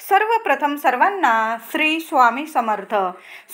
सर्वप्रथम सर्वांना श्री स्वामी समर्थ.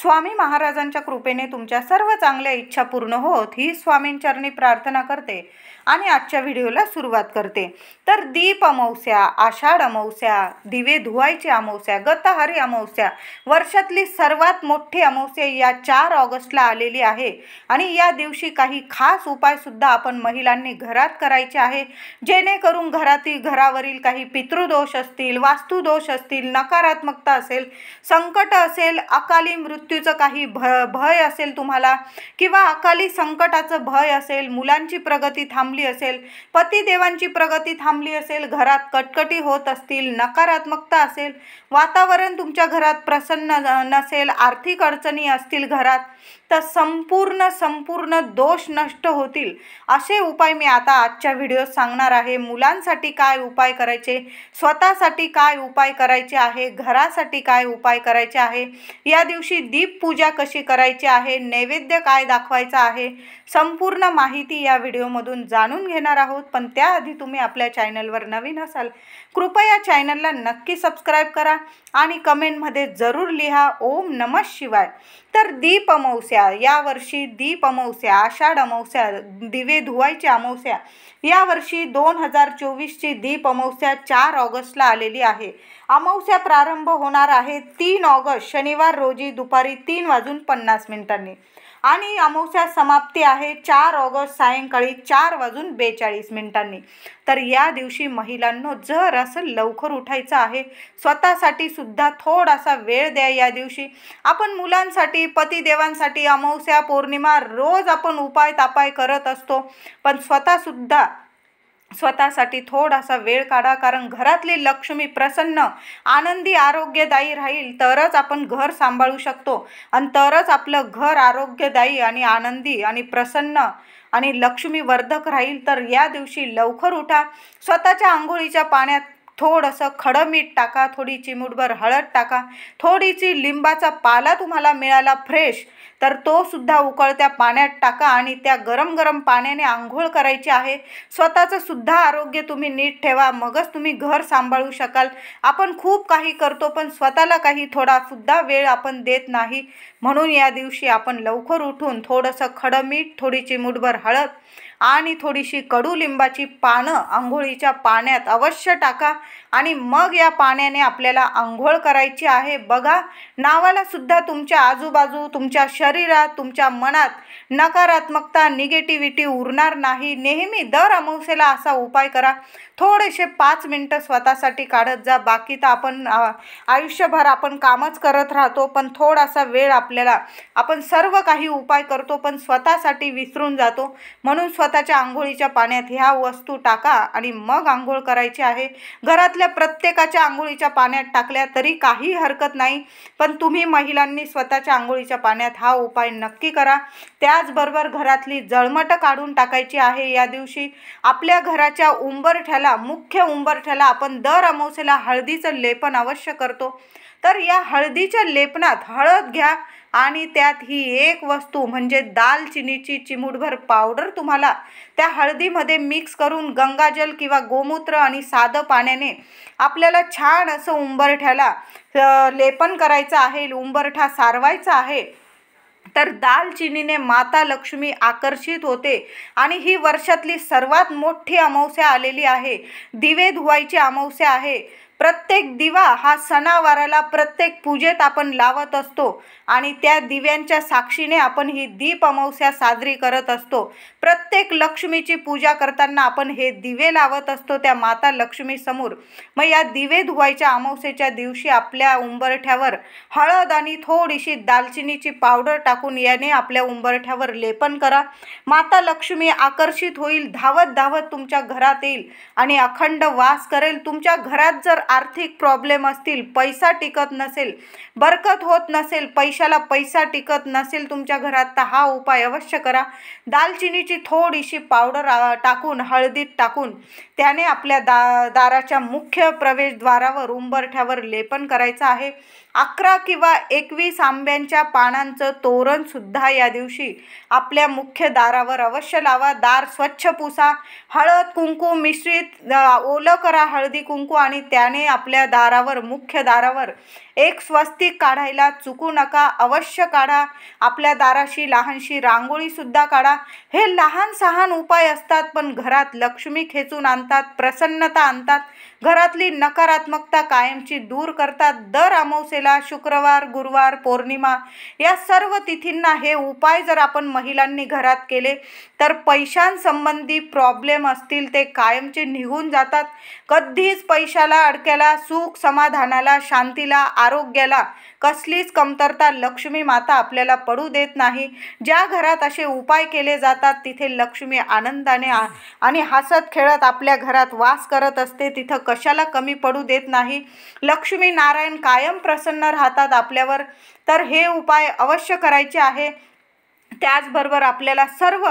स्वामी महाराजांच्या कृपेने तुमच्या सर्व चांगल्या इच्छा पूर्ण होत ही स्वामींचरणी प्रार्थना करते आणि आजच्या व्हिडिओला सुरुवात करते. तर दीप अमावस्या, आषाढ अमावस्या, दिवे धुवायची अमावस्या, गतहारी अमावस्या, वर्षातली सर्वात मोठी अमावस्या या 4 ऑगस्टला आलेली आहे आणि या दिवशी काही खास उपाय सुद्धा आपण महिलांनी घरात करायचे आहे, जेणेकरून घरावरील काही पितृदोष असतील, वास्तुदोष असतील, नकारात्मकता असेल, संकट असेल, अकाली मृत्यूचं काही भय असेल तुम्हाला किंवा अकाली संकटाचं भय असेल, मुलांची प्रगती थांबली असेल, पतिदेवांची प्रगती थांबली असेल, घरात कटकटी होत असतील, नकारात्मकता असेल, वातावरण तुमच्या घरात प्रसन्न नसेल, आर्थिक अडचणी असतील घरात, तर संपूर्ण दोष नष्ट होतील असे उपाय मी आता आजच्या व्हिडिओत सांगणार आहे. मुलांसाठी काय उपाय करायचे, स्वतःसाठी काय उपाय करायचे आहे, घरासाठी काय उपाय करायचे आहे, या दिवशी दीप पूजा कशी करायची आहे, नैवेद्य काय दाखवायचा आहे, संपूर्ण माहिती या व्हिडिओमधून जाणून घेणार आहोत. पण त्याआधी तुम्ही आपल्या चॅनलवर नवीन असाल कृपया चॅनलला नक्की सबस्क्राईब करा आणि कमेंटमध्ये जरूर लिहा ओम नमः शिवाय. तर दीप अमावस्या, यावर्षी दीप अमावस्या, आषाढ अमावस्या, दिवे धुवायची अमावस्या, यावर्षी 2024ची दीप अमावस्या 4 ऑगस्टला आलेली आहे. अमावस्या प्रारंभ होणार आहे 3 ऑगस्ट शनिवार रोजी दुपारी 3:50 आणि अमावस्या समाप्ती आहे 4 ऑगस्ट सायंकाळी 4:42. तर या दिवशी महिलांनो जर असं लवकर उठायचं आहे, स्वतःसाठी सुद्धा थोडासा वेळ द्या. या दिवशी आपण मुलांसाठी, पतिदेवांसाठी अमावस्या, पौर्णिमा रोज आपण उपाय तापाय करत असतो, पण स्वतःसाठी थोडासा वेळ काढा, कारण घरातली लक्ष्मी प्रसन्न, आनंदी, आरोग्यदायी राहील तरच आपण घर सांभाळू शकतो आणि तरच आपलं घर आरोग्यदायी आणि आनंदी आणि प्रसन्न आणि लक्ष्मीवर्धक राहील. तर या दिवशी लवकर उठा, स्वतःच्या आंघोळीच्या पाण्यात थोडंसं खडं मीठ टाका, थोडी चिमूटभर हळद टाका, थोडीशी लिंबाचा पाला तुम्हाला मिळाला फ्रेश तर तो सुद्धा उकळत्या पाण्यात टाका आणि त्या गरम पाण्याने आंघोळ करायची आहे. स्वतःचं सुद्धा आरोग्य तुम्ही नीट ठेवा, मगच तुम्ही घर सांभाळू शकाल. आपण खूप काही करतो पण स्वतःला काही थोडा सुद्धा वेळ आपण देत नाही, म्हणून या दिवशी आपण लवकर उठून थोडंसं खडं मीठ, थोडी चिमूटभर हळद आणि थोडीशी कडुलिंबाची पानं आंघोळीच्या पाण्यात अवश्य टाका आणि मग या पाण्याने आपल्याला आंघोळ करायची आहे. बघा, नावाला सुद्धा तुमच्या आजूबाजू, तुमच्या शरीरात, तुमच्या मनात नकारात्मकता, निगेटिव्हिटी उरणार नाही. नेहमी दर अमावस्येला असा उपाय करा. थोडेसे 5 मिनटं स्वतःसाठी काढत जा. बाकी तर आपण आयुष्यभर आपण कामच करत राहतो, पण थोडासा वेळ आपण सर्व काही उपाय करतो पण स्वतःसाठी विसरून जातो. म्हणून स्वतःच्या आंघोळीच्या पाण्यात ह्या वस्तू टाका आणि मग आंघोळ करायची आहे. घरातल्या प्रत्येकाच्या आंघोळीच्या पाण्यात टाकल्या तरी काही हरकत नाही, पण तुम्ही महिलांनी स्वतःच्या आंघोळीच्या पाण्यात हा उपाय नक्की करा. त्याचबरोबर घरातली जळमट काढून टाकायची आहे. या दिवशी आपल्या घराच्या उंबरठ्याला, मुख्य उंबरठ्याला आपण दर अमावस्येला हळदीचं लेपन अवश्य करतो. तर या हळदीच्या लेपनात हळद घ्या आणि त्यात ही एक वस्तू म्हणजे दालचिनीची चिमूटभर पावडर तुम्हाला त्या हळदीमध्ये मिक्स करून गंगाजल किंवा गोमूत्र आणि साधं पाण्याने आपल्याला छान असं उंबरठ्याला लेपन करायचं आहे, उंबरठा सारवायचा आहे. तर दालचिनीने माता लक्ष्मी आकर्षित होते आणि ही वर्षातली सर्वात मोठी अमावस्या आलेली आहे. दिवे धुवायची अमावस्या आहे. प्रत्येक दिवा हा सणावाराला, प्रत्येक पूजेत आपण लावत असतो आणि त्या दिव्यांच्या साक्षीने आपण ही दीप अमावस्या साजरी करत असतो. प्रत्येक लक्ष्मीची पूजा करताना आपण हे दिवे लावत असतो त्या माता लक्ष्मी समोर. मग या दिवे धुवायच्या अमावस्येच्या दिवशी आपल्या उंबरठ्यावर हळद आणि थोडीशी दालचिनीची पावडर टाकून याने आपल्या उंबरठ्यावर लेपन करा. माता लक्ष्मी आकर्षित होईल, धावत तुमच्या घरात येईल आणि अखंड वास करेल. तुमच्या घरात जर आर्थिक प्रॉब्लेम असतील, पैसा टिकत नसेल, बरकत होत नसेल, पैशाला पैसा टिकत नसेल तुमच्या घरात, तर हा उपाय अवश्य करा. दालचिनीची थोडीशी पावडर टाकून, हळदीत टाकून त्याने आपल्या दाराच्या मुख्य प्रवेशद्वारावर, उंबरठ्यावर लेपन करायचं आहे. 11 किंवा 21 आंब्यांच्या पानांचं तोरण सुद्धा या दिवशी आपल्या मुख्य दारावर अवश्य लावा. दार स्वच्छ पुसा, हळद कुंकू मिश्रित ओलं करा हळदी कुंकू आणि त्याने आणि आपल्या दारावर, मुख्य दारावर एक स्वस्तिक काढायला चुकू नका, अवश्य काढा. आपल्या दाराशी लहानशी रांगोळी सुद्धा काढा. हे लहान सहान उपाय असतात, पण घरात लक्ष्मी खेचून आणतात, प्रसन्नता आणतात, घरातली नकारात्मकता कायमची दूर करतात. दर अमावस्येला, शुक्रवार, गुरुवार, पौर्णिमा या सर्व तिथींना हे उपाय जर आपण महिलांनी घरात केले तर पैशांसंबंधी प्रॉब्लेम असतील ते कायमचे निघून जातात. कधीच पैशाला, अडक्याला, सुख समाधानाला, शांतीला, आरोग्याला कसलीच कमतरता लक्ष्मी माता आपल्याला पडू देत नाही. ज्या घरात असे उपाय केले जातात तिथे लक्ष्मी आनंदाने आणि हसत खेळत आपल्या घरात वास करत असते. तिथं कशाला कमी पडू देत नाही. लक्ष्मी नारायण कायम प्रसन्न राहतात आपल्यावर. तर हे उपाय अवश्य करायचे आहे. त्याचबरोबर आपल्याला सर्व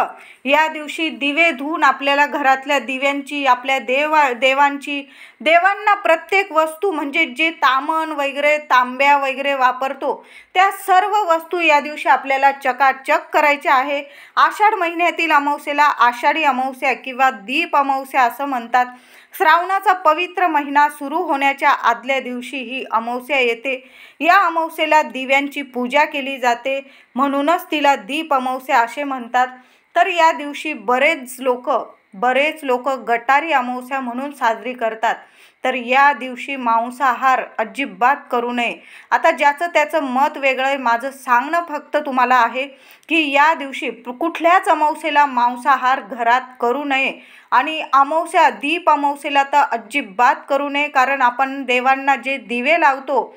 या दिवशी दिवे धुवून आपल्याला घरातल्या दिव्यांची, आपल्या देवांची, देवांना प्रत्येक वस्तू म्हणजे जे तामण वगैरे, तांब्या वगैरे वापरतो त्या सर्व वस्तू या दिवशी आपल्याला चकाचक करायच्या आहे. आषाढ महिन्यातील अमावस्येला आषाढी अमावस्या किंवा दीप अमावस्या असं म्हणतात. श्रावणाचा पवित्र महिना सुरू होण्याच्या आदल्या दिवशी ही अमावस्या येते. या अमावस्येला दिव्यांची पूजा केली जाते, म्हणूनच तिला दीप अमावस्या असे म्हणतात. तर या दिवशी बरेच लोक गटारी अमावस्या म्हणून साजरी करतात. तर या दिवशी मांसाहार अजिबात करू नये. आता ज्याचं त्याचं मत वेगळं आहे. माझं सांगणं फक्त तुम्हाला आहे की या दिवशी कुठल्याच अमावस्येला मांसाहार घरात करू नये. आणि अमावस्या, दीप अमावस्येला तर अजिबात करू नये. कारण आपण देवांना जे दिवे लावतो,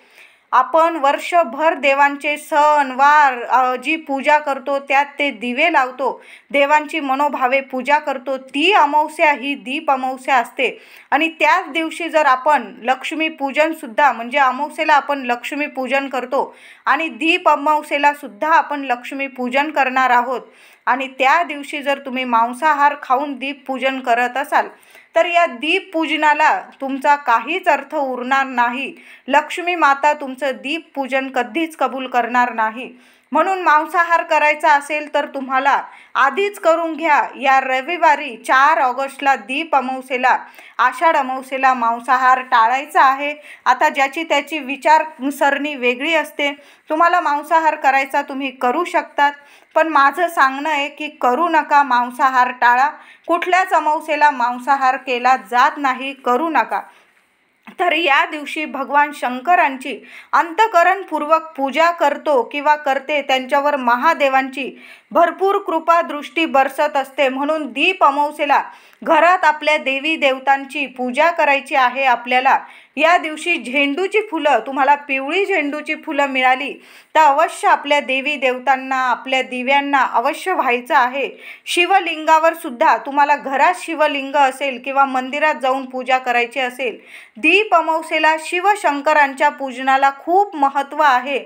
आपण वर्षभर देवांचे सण वार जी पूजा करतो त्यात ते दिवे लावतो, देवांची मनोभावे पूजा करतो, ती अमावस्या ही दीप अमावस्या असते. आणि त्याच दिवशी जर आपण लक्ष्मी पूजन सुद्धा, म्हणजे अमावस्येला आपण लक्ष्मी पूजन करतो आणि दीप अमावस्येला सुद्धा आपण लक्ष्मी पूजन करणार आहोत. आणि त्या दिवशी जर तुम्ही मांसाहार खाऊन दीप पूजन करत असाल तर या दीप पूजनाला तुमचा काहीच अर्थ उरणार नाही. लक्ष्मी माता तुमचं दीप पूजन कधीच कबूल करणार नाही. म्हणून मांसाहार करायचा असेल तर तुम्हाला आधीच करून घ्या. या रविवारी 4 ऑगस्टला दीप अमावस्येला, आषाढ अमावस्येला मांसाहार टाळायचा आहे. आता ज्याची त्याची विचारसरणी वेगळी असते. तुम्हाला मांसाहार करायचा तुम्ही करू शकतात, पण माझं सांगणं आहे की करू नका, मांसाहार टाळा. कुठल्याच अमावस्येला मांसाहार केला जात नाही, करू नका. तर या दिवशी भगवान शंकरांची अंतःकरणपूर्वक पूजा करतो किंवा करते त्यांच्यावर महादेवांची भरपूर कृपा दृष्टी बरसत असते. म्हणून दीप अमावस्येला घरात आपल्या देवी देवतांची पूजा करायची आहे. आपल्याला या दिवशी झेंडूची फुलं, तुम्हाला पिवळी झेंडूची फुलं मिळाली तर अवश्य आपल्या देवी देवतांना, आपल्या दिव्यांना अवश्य व्हायचं आहे. शिवलिंगावर सुद्धा, तुम्हाला घरात शिवलिंग असेल किंवा मंदिरात जाऊन पूजा करायची असेल, दीप अमावस्येला शिवशंकरांच्या पूजनाला खूप महत्त्व आहे.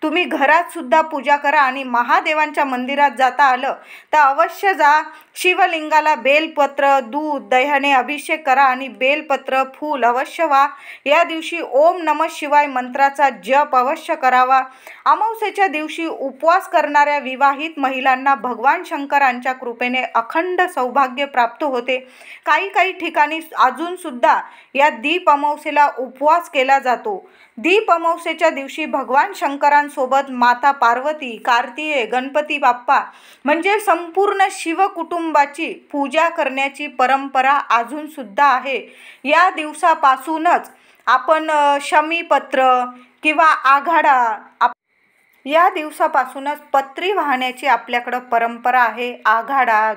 तुम्ही घरात सुद्धा पूजा करा आणि महादेवांच्या मंदिरात जाता आलं तर अवश्य जा. शिवलिंगाला बेलपत्र, दूध, दह्याने अभिषेक करा आणि बेलपत्र, फूल अवश्य व्हा. या दिवशी ओम नमः शिवाय मंत्राचा जप अवश्य करावा. अमावस्येच्या दिवशी उपवास करणाऱ्या विवाहित महिलांना भगवान शंकरांच्या कृपेने अखंड सौभाग्य प्राप्त होते. काही ठिकाणी अजून सुद्धा या दीप अमावस्येला उपवास केला जातो. दीप अमावस्येच्या दिवशी भगवान शंकरांसोबत माता पार्वती, कार्तिकेय, गणपती बाप्पा म्हणजे संपूर्ण शिवकुटुंबाची पूजा करण्याची परंपरा अजून सुद्धा आहे. या दिवसापासूनच आपण शमीपत्र किंवा आघाडा, या दिवसापासूनच पत्री वाहण्याची आपल्याकडं परंपरा आहे. आघाडा,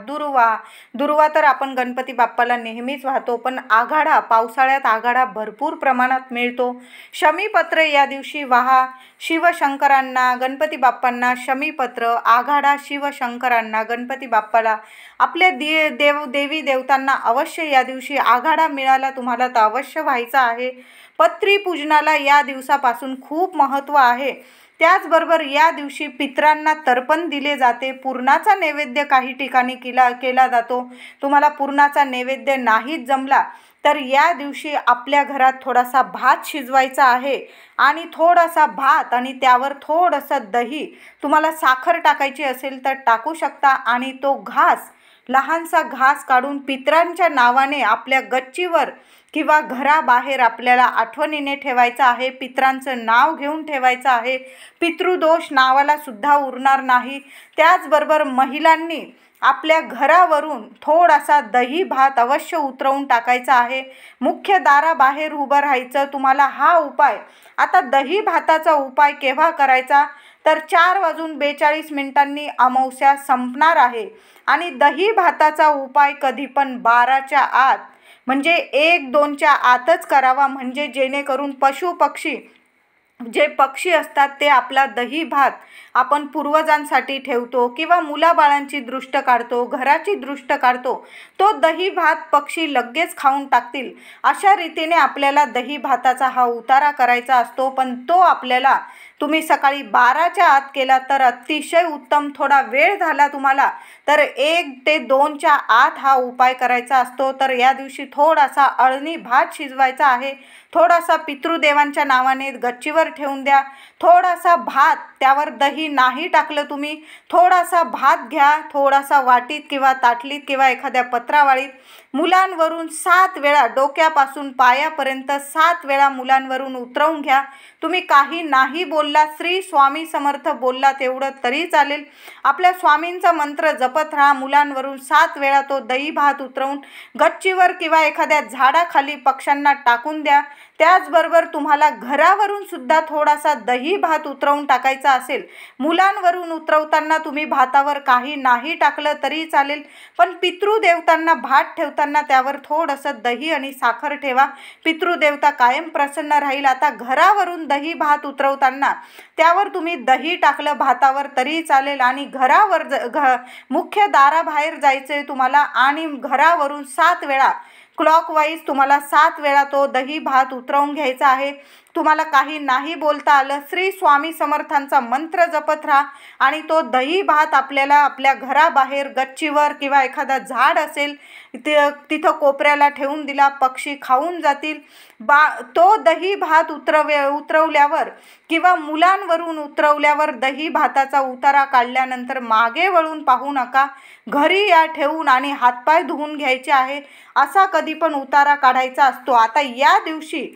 दुर्वा तर आपण गणपती बाप्पाला नेहमीच वाहतो, पण आघाडा, पावसाळ्यात आघाडा भरपूर प्रमाणात मिळतो. शमीपत्र या दिवशी वाहा. शिवशंकरांना, गणपती बाप्पांना शमीपत्र, आघाडा शिवशंकरांना, गणपती बाप्पाला, आपल्या देवी देवतांना अवश्य या दिवशी आघाडा मिळाला तुम्हाला तर अवश्य व्हायचा आहे. पत्री पूजनाला या दिवसापासून खूप महत्त्व आहे. त्याचबरोबर या दिवशी पितरांना तर्पण दिले जाते. पुरणाचा नैवेद्य काही ठिकाणी केला जातो. तुम्हाला पुरणाचा नैवेद्य नाहीच जमला तर या दिवशी आपल्या घरात थोडासा भात शिजवायचा आहे आणि थोडासा भात आणि त्यावर थोडंसं दही, तुम्हाला साखर टाकायची असेल तर टाकू शकता. आणि तो लहानसा घास काढून पितरांच्या नावाने आपल्या गच्चीवर किंवा घराबाहेर आपल्याला आठवणीने ठेवायचं आहे, पितरांचं नाव घेऊन ठेवायचं आहे, पितृदोष नावाला सुद्धा उरणार नाही। त्याचबरोबर महिलांनी आपल्या घरावरून थोडासा दही भात अवश्य उतरवून टाकायचा आहे, मुख्य दाराबाहेर उभं राहायचं। तुम्हाला हा उपाय, आता दही भाताचा उपाय केव्हा करायचा तर 4:42 अमावस्या संपणार आहे आणि दही भाताचा उपाय कधी पण 12च्या आत म्हणजे 1-2च्या आतच करावा, म्हणजे जेणेकरून पशु पक्षी जे पक्षी असतात ते आपला दही भात आपण पूर्वजांसाठी ठेवतो किंवा मुलाबाळांची दृष्ट काढतो, घराची दृष्ट काढतो, तो दही भात पक्षी लगेच खाऊन टाकतील। अशा रीतीने आपल्याला दही भाताचा हा उतारा करायचा असतो, पण तो आपल्याला तुम्ही सकाळी 12च्या आत केला तर अतिशय उत्तम। थोडा वेळ झाला तुम्हाला तर 1 ते 2च्या आत हा उपाय करायचा असतो। तर या दिवशी थोडासा अळणी भात शिजवायचा आहे, थोडासा पितृदेवांच्या नावाने गच्चीवर ठेवून द्या, थोडासा भात, त्यावर दही नाही टाकलं तुम्ही, थोडासा भात घ्या, थोडासा वाटीत किंवा ताटलीत किंवा एखाद्या पत्रावळीत मुलांवरून 7 वेळा, डोक्यापासून पायापर्यंत 7 वेळा मुलांवरून उतरवून घ्या। तुम्ही काही नाही बोलला, श्री स्वामी समर्थ बोलला तेवढं तरी चालेल, आपल्या स्वामींचा मंत्र जपत राहा। मुलांवरून 7 वेळा तो दही भात उतरवून गच्चीवर किंवा एखाद्या झाडाखाली पक्ष्यांना टाकून द्या। त्याचबरोबर तुम्हाला घरावरून सुद्धा थोडासा दही भात उतरवून टाकायचा असेल, मुलांवरून उतरवताना तुम्ही भातावर काही नाही टाकलं तरी चालेल, पण पितृदेवतांना भात ठेवताना त्यावर थोडंसं दही आणि साखर ठेवा, पितृदेवता कायम प्रसन्न राहील। आता घरावरून दही भात उतरवताना त्यावर तुम्ही दही टाकलं भातावर तरी चालेल आणि घरावर मुख्य दाराबाहेर जायचे तुम्हाला आणि घरावरून 7 वेळा क्लॉकवाईज तुम्हाला 7 वेळा तो दही भात उतरवून घ्यायचा आहे। तुम्हाला काही नाही बोलता आलं, श्री स्वामी समर्थांचा मंत्र जपत राहा आणि तो दही भात आपल्याला आपल्या घराबाहेर गच्चीवर किंवा एखादा झाड असेल तिथं कोपऱ्याला ठेवून दिला, पक्षी खाऊन जातील। तो दही भात उतरवल्यावर किंवा मुलांवरून उतरवल्यावर दही भाताचा उतारा काढल्यानंतर मागे वळून पाहू नका, घरी या ठेवून आणि हातपाय धुवून घ्यायचे आहे। असा कधी पण उतारा काढायचा असतो। आता या दिवशी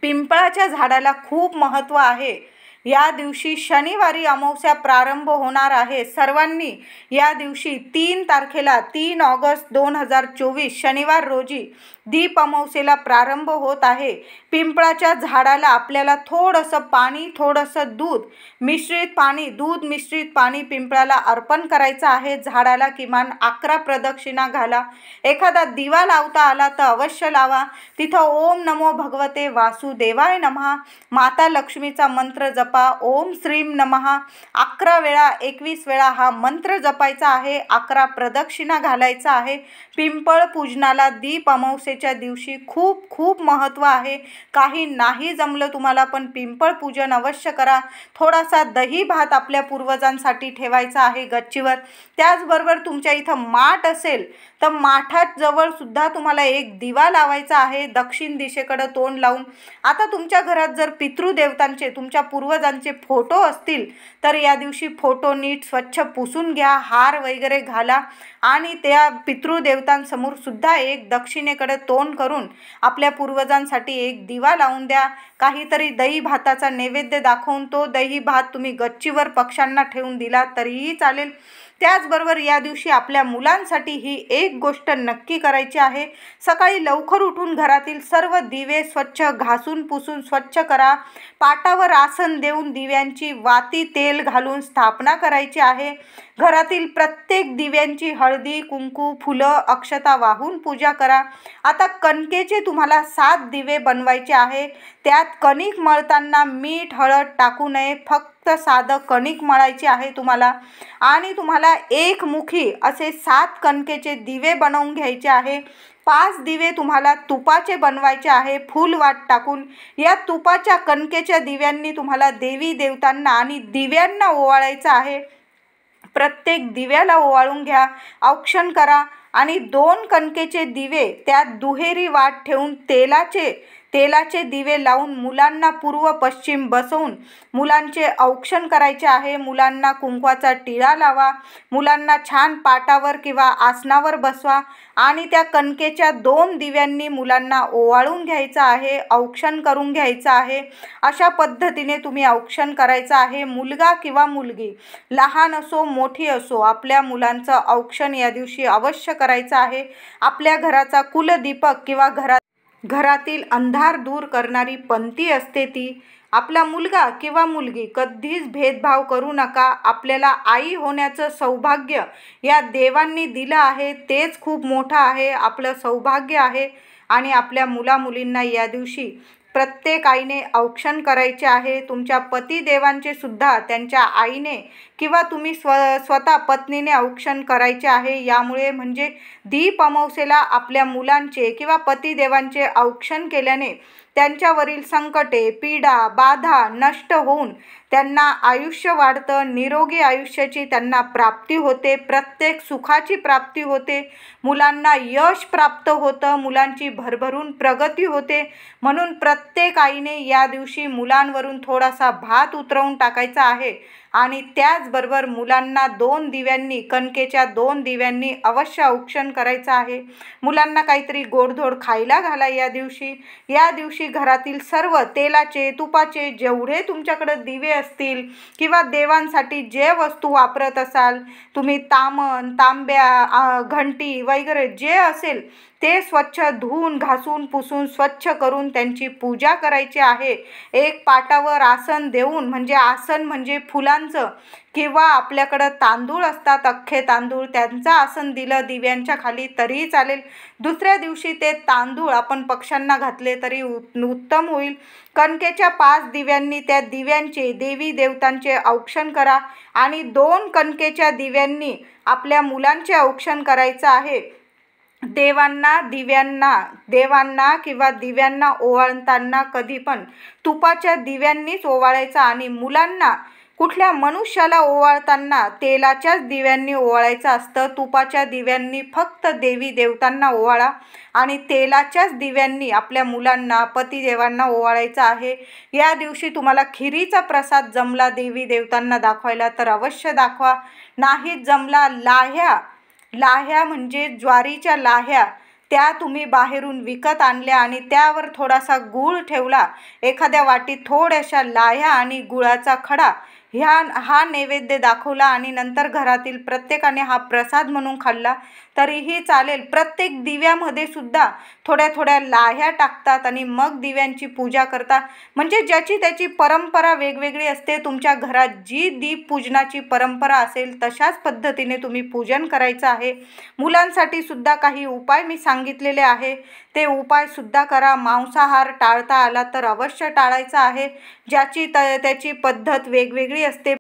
पिंपळाच्या झाडाला खूप महत्त्व आहे। या दिवशी शनिवारी अमावस्या प्रारंभ होणार आहे। सर्वांनी या दिवशी 3 तारखेला 3 ऑगस्ट 2024 शनिवार रोजी दीप अमावस्येला प्रारंभ होत आहे। पिंपळाच्या झाडाला आपल्याला थोडंसं पाणी, थोडंसं दूध मिश्रित पाणी पिंपळाला अर्पण करायचं आहे। झाडाला किमान 11 प्रदक्षिणा घाला, एखादा दिवा लावता आला तर अवश्य लावा, तिथं ओम नमो भगवते वासुदेवाय नमः, माता लक्ष्मीचा मंत्र जपा, ओम श्रीम नमः 11 वेळा 21 वेळा हा मंत्र जपायचा आहे, 11 प्रदक्षिणा घालायचा आहे। पिंपळ पूजनाला दीप अमावस्येच्या दिवशी खूप खूप महत्त्व आहे। काही नाही जमलं तुम्हाला पण पिंपळ पूजन अवश्य करा। थोडासा दही भात आपल्या पूर्वजांसाठी ठेवायचा आहे गच्चीवर। त्याचबरोबर तुमच्या इथं माठ असेल तर माठात जवळ सुद्धा तुम्हाला एक दिवा लावायचा आहे, दक्षिण दिशेकडे तोंड लावून। आता तुमच्या घरात जर पितृदेवतांचे, तुमच्या पूर्वजांचे फोटो असतील तर या दिवशी फोटो नीट स्वच्छ पुसून घ्या, हार वगैरे घाला आणि त्या पितृदेवतांसमोर सुद्धा एक दक्षिणेकडे तोंड करून आपल्या पूर्वजांसाठी एक दिवा लावून द्या। काहीतरी दही भाताचा नैवेद्य दाखवून तो दही भात तुम्ही गच्चीवर पक्ष्यांना ठेवून दिला तरीही चालेल। त्याचबरोबर या दिवशी आपल्या मुलांसाठी ही एक गोष्ट नक्की करायची आहे, सकाळी लवकर उठून घरातील सर्व दिवे स्वच्छ घासून पुसून स्वच्छ करा, पाटावर आसन देऊन दिव्यांची वाती तेल घालून स्थापना करायची आहे। घरातील प्रत्येक दिव्यांची हळदी कुंकू फुलं अक्षता वाहून पूजा करा। आता कणकेचे तुम्हाला 7 दिवे बनवायचे आहे, त्यात कणिक मळताना मीठ हळद टाकू नये, फक्त साधं कणिक मळायचे आहे तुम्हाला आणि तुम्हाला एकमुखी असे 7 कणकेचे दिवे बनवून घ्यायचे आहे। 5 दिवे तुम्हाला तुपाचे बनवायचे आहे फूलवात टाकून। या तुपाच्या कणकेच्या दिव्यांनी तुम्हाला देवी देवतांना आणि दिव्यांना ओवाळायचं आहे। प्रत्येक दिव्याला ओवाळून घ्या, औक्षण करा आणि 2 कणकेचे दिवे त्यात दुहेरी वाट ठेवून तेलाचे तेलाचे दिवे लावून मुलांना पूर्व पश्चिम बसवून मुलांचे औक्षण करायचे आहे। मुलांना कुंकवाचा टिळा लावा, मुलांना छान पाटावर किंवा आसनावर बसवा आणि त्या कणकेच्या 2 दिव्यांनी मुलांना ओवाळून घ्यायचं आहे, औक्षण करून घ्यायचं आहे। अशा पद्धतीने तुम्ही औक्षण करायचं आहे। मुलगा किंवा मुलगी, लहान असो मोठी असो, आपल्या मुलांचं औक्षण या दिवशी अवश्य करायचं आहे। आपल्या घराचा कुलदीपक किंवा घरातील अंधार दूर करणारी पंथी असते ती। आपला मुलगा किंवा मुलगी, कधीच भेदभाव करू नका। आपल्याला आई होण्याचं सौभाग्य या देवांनी दिलं आहे, तेच खूप मोठं आहे, आपलं सौभाग्य आहे। आणि आपल्या मुलामुलींना या दिवशी प्रत्येक आईने औक्षण करायचे आहे। तुमच्या पतिदेवांचे सुद्धा त्यांच्या आईने किंवा तुम्ही स्वतः पत्नीने औक्षण करायचे आहे। यामुळे म्हणजे दीप अमावस्येला आपल्या मुलांचे किंवा पतिदेवांचे औक्षण केल्याने त्यांच्यावरील संकटे, पीडा, बाधा नष्ट होऊन त्यांना आयुष्य वाढतं, निरोगी आयुष्याची त्यांना प्राप्ती होते, प्रत्येक सुखाची प्राप्ती होते, मुलांना यश प्राप्त होतं, मुलांची भरभरून प्रगती होते। म्हणून प्रत्येक आईने या दिवशी मुलांवरून थोडासा भात उतरवून टाकायचा आहे आणि त्याचबरोबर मुलांना 2 दिव्यांनी, कणकेच्या 2 दिव्यांनी अवश्य औक्षण करायचं आहे। मुलांना काहीतरी गोडधोड खायला घाला या दिवशी। या दिवशी घरातील सर्व तेलाचे, तुपाचे जेवढे तुमच्याकडे दिवे असतील किंवा देवांसाठी जे वस्तू वापरत असाल तुम्ही, तामण, तांब्या, घंटी वगैरे जे असेल ते स्वच्छ धुवून, घासून, पुसून स्वच्छ करून त्यांची पूजा करायची आहे। एक पाटावर आसन देऊन, म्हणजे आसन म्हणजे फुलांचं किंवा आपल्याकडं तांदूळ असतात, अख्खे तांदूळ, त्यांचं आसन दिलं दिव्यांच्या खाली तरीही चालेल। दुसऱ्या दिवशी ते तांदूळ आपण पक्ष्यांना घातले तरी उत्तम होईल। कणकेच्या 5 दिव्यांनी त्या दिव्यांचे, देवी देवतांचे औक्षण करा आणि 2 कणकेच्या दिव्यांनी आपल्या मुलांचे औक्षण करायचं आहे। देवांना किंवा दिव्यांना ओवाळताना कधी पण तुपाच्या दिव्यांनीच ओवाळायचा आणि मुलांना, कुठल्या मनुष्याला ओवाळताना तेलाच्याच दिव्यांनी ओवाळायचं असतं। तुपाच्या दिव्यांनी फक्त देवी देवतांना ओवाळा आणि तेलाच्याच दिव्यांनी आपल्या मुलांना, पतिदेवांना ओवाळायचं आहे। या दिवशी तुम्हाला खिरीचा प्रसाद जमला देवी देवतांना दाखवायला तर अवश्य दाखवा, नाहीच जमला लाह्या म्हणजे ज्वारीच्या लाह्या, त्या तुम्ही बाहेरून विकत आणल्या आणि त्यावर थोडासा गूळ ठेवला, एखाद्या वाटीत थोड्याशा लाह्या आणि गुळाचा खडा हा नैवेद्य दाखवला आणि नंतर घरातील प्रत्येकाने हा प्रसाद म्हणून खाल्ला तरीही चालेल। प्रत्येक दिव्यामध्ये सुद्धा थोड्या थोड्या लाह्या टाकतात आणि मग दिव्यांची पूजा करतात। म्हणजे ज्याची त्याची परंपरा वेगवेगळी असते। तुमच्या घरात जी दीप पूजनाची परंपरा असेल तशाच पद्धतीने तुम्ही पूजन करायचं आहे। मुलांसाठी सुद्धा काही उपाय मी सांगितलेले आहे, ते उपाय सुद्धा करा। मांसाहार टाळता आला तर अवश्य टाळायचा आहे। ज्याची त्याची पद्धत वेगवेगळी असते।